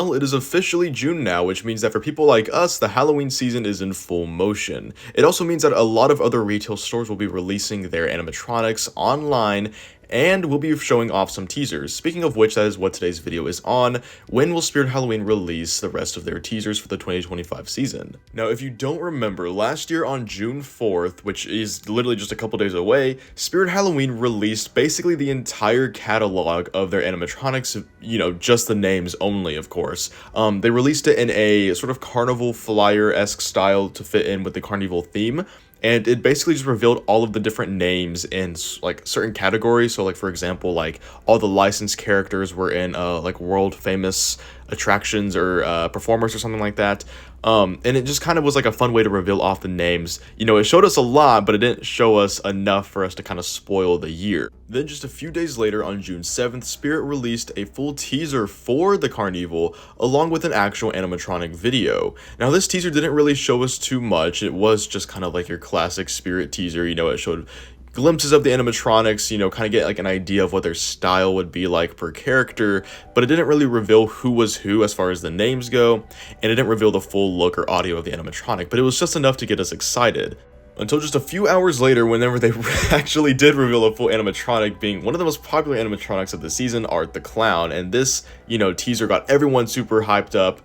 Well, it is officially June now, which means that for people like us, the Halloween season is in full motion. It also means that a lot of other retail stores will be releasing their animatronics online and we'll be showing off some teasers. Speaking of which, that is what today's video is on. When will Spirit Halloween release the rest of their teasers for the 2025 season? Now, if you don't remember, last year on June 4th, which is literally just a couple days away, Spirit Halloween released basically the entire catalog of their animatronics, just the names only, of course. They released it in a sort of carnival flyer-esque style to fit in with the carnival theme. And it basically just revealed all of the different names in like certain categories. So like, for example, like all the licensed characters were in like world famous attractions or performers or something like that. And it just kind of was like a fun way to reveal off the names. It showed us a lot, but it didn't show us enough for us to kind of spoil the year. Then just a few days later on June 7th, Spirit released a full teaser for the Carnival along with an actual animatronic video. Now this teaser didn't really show us too much. It was just kind of like your classic Spirit teaser. It showed glimpses of the animatronics, kind of get like an idea of what their style would be like per character, but it didn't really reveal who was who as far as the names go, and it didn't reveal the full look or audio of the animatronic, but it was just enough to get us excited. Until just a few hours later, whenever they actually did reveal a full animatronic, being one of the most popular animatronics of the season, Art the Clown, and this, teaser got everyone super hyped up.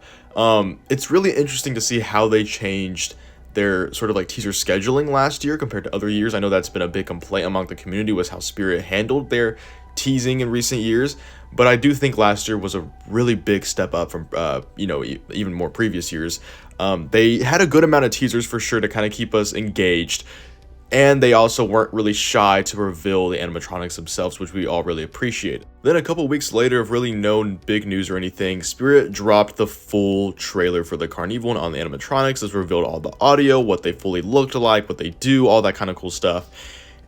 It's really interesting to see how they changed their sort of like teaser scheduling last year compared to other years. I know that's been a big complaint among the community was how Spirit handled their teasing in recent years, but I do think last year was a really big step up from even more previous years. They had a good amount of teasers for sure to kind of keep us engaged, and they also weren't really shy to reveal the animatronics themselves, which we all really appreciate. Then a couple weeks later, of really no big news or anything, Spirit dropped the full trailer for the Carnival on the animatronics. This revealed all the audio, what they fully looked like, what they do, all that kind of cool stuff.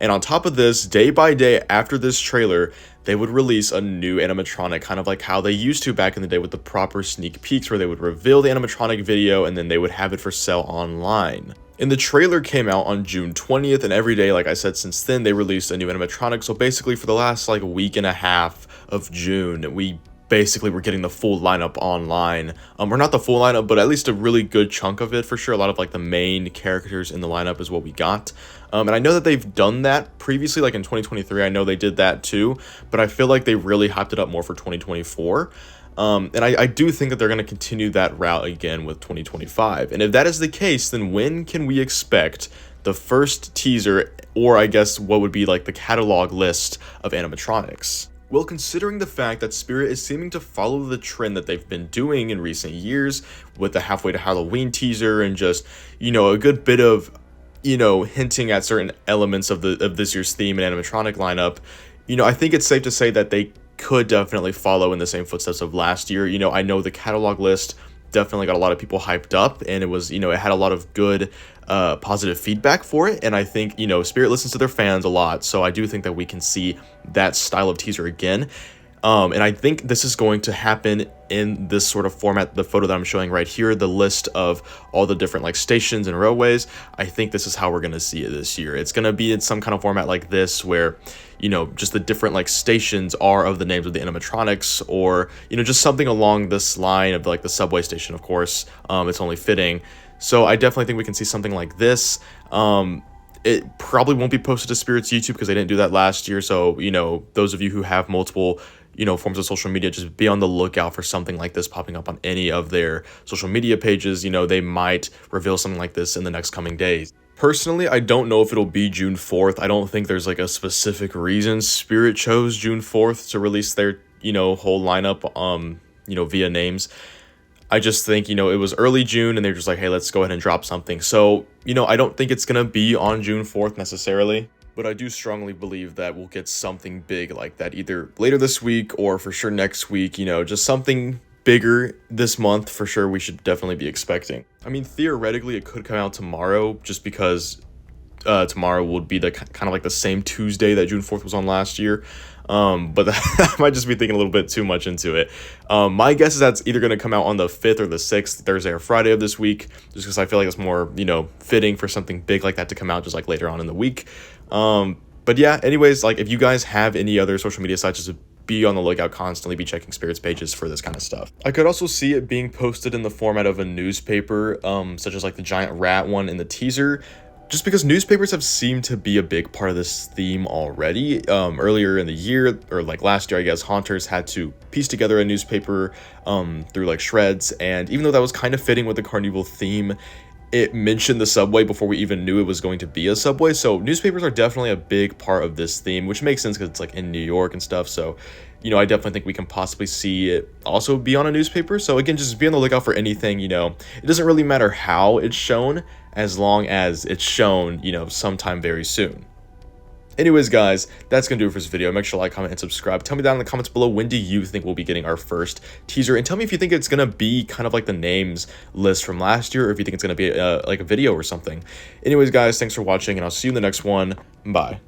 And on top of this, day by day after this trailer, they would release a new animatronic, kind of like how they used to back in the day with the proper sneak peeks, where they would reveal the animatronic video and then they would have it for sale online. And the trailer came out on June 20th, and every day, like I said, since then, they released a new animatronic. So basically, for the last like week and a half of June, we basically were getting the full lineup online. Or not the full lineup, but at least a really good chunk of it for sure. A lot of like the main characters in the lineup is what we got. And I know that they've done that previously, like in 2023. I know they did that too, but I feel like they really hyped it up more for 2024. And I do think that they're going to continue that route again with 2025. And if that is the case, then when can we expect the first teaser, or I guess what would be like the catalog list of animatronics? Well, considering the fact that Spirit is seeming to follow the trend that they've been doing in recent years with the halfway to Halloween teaser and just, a good bit of, hinting at certain elements of this year's theme and animatronic lineup, I think it's safe to say that they could definitely follow in the same footsteps of last year. I know the catalog list definitely got a lot of people hyped up, and it was, it had a lot of good positive feedback for it, and I think, Spirit listens to their fans a lot, so I do think that we can see that style of teaser again. And I think this is going to happen in this sort of format, the photo that I'm showing right here, the list of all the different like stations and railways. I think this is how we're going to see it this year. It's going to be in some kind of format like this where, just the different like stations are of the names of the animatronics, or, just something along this line of like the subway station, of course. It's only fitting. So I definitely think we can see something like this. It probably won't be posted to Spirit's YouTube because they didn't do that last year. So, those of you who have multiple forms of social media, just be on the lookout for something like this popping up on any of their social media pages. They might reveal something like this in the next coming days. Personally, I don't know if it'll be June 4th. I don't think there's like a specific reason Spirit chose June 4th to release their, whole lineup, via names. I just think, it was early June and they're just like, hey, let's go ahead and drop something. So, I don't think it's going to be on June 4th necessarily. But I do strongly believe that we'll get something big like that either later this week or for sure next week, just something bigger this month for sure we should definitely be expecting. I mean, theoretically, it could come out tomorrow just because tomorrow would be the kind of like the same Tuesday that June 4th was on last year. But I might just be thinking a little bit too much into it. My guess is that's either going to come out on the 5th or the 6th, Thursday or Friday of this week, just because I feel like it's more, fitting for something big like that to come out just like later on in the week. But yeah, anyways, like if you guys have any other social media sites, just be on the lookout constantly, be checking spirits pages for this kind of stuff. I could also see it being posted in the format of a newspaper, such as like the giant rat one in the teaser, just because newspapers have seemed to be a big part of this theme already. Earlier in the year, or like last year, I guess, haunters had to piece together a newspaper through like shreds, and even though that was kind of fitting with the carnival theme, it mentioned the subway before we even knew it was going to be a subway. So newspapers are definitely a big part of this theme, which makes sense because it's like in New York and stuff. So, you know, I definitely think we can possibly see it also be on a newspaper. So again, just be on the lookout for anything, you know. It doesn't really matter how it's shown, as long as it's shown, you know, sometime very soon. Anyways, guys, that's going to do it for this video. Make sure to like, comment, and subscribe. Tell me down in the comments below, when do you think we'll be getting our first teaser? And tell me if you think it's going to be kind of like the names list from last year, or if you think it's going to be like a video or something. Anyways, guys, thanks for watching, and I'll see you in the next one. Bye.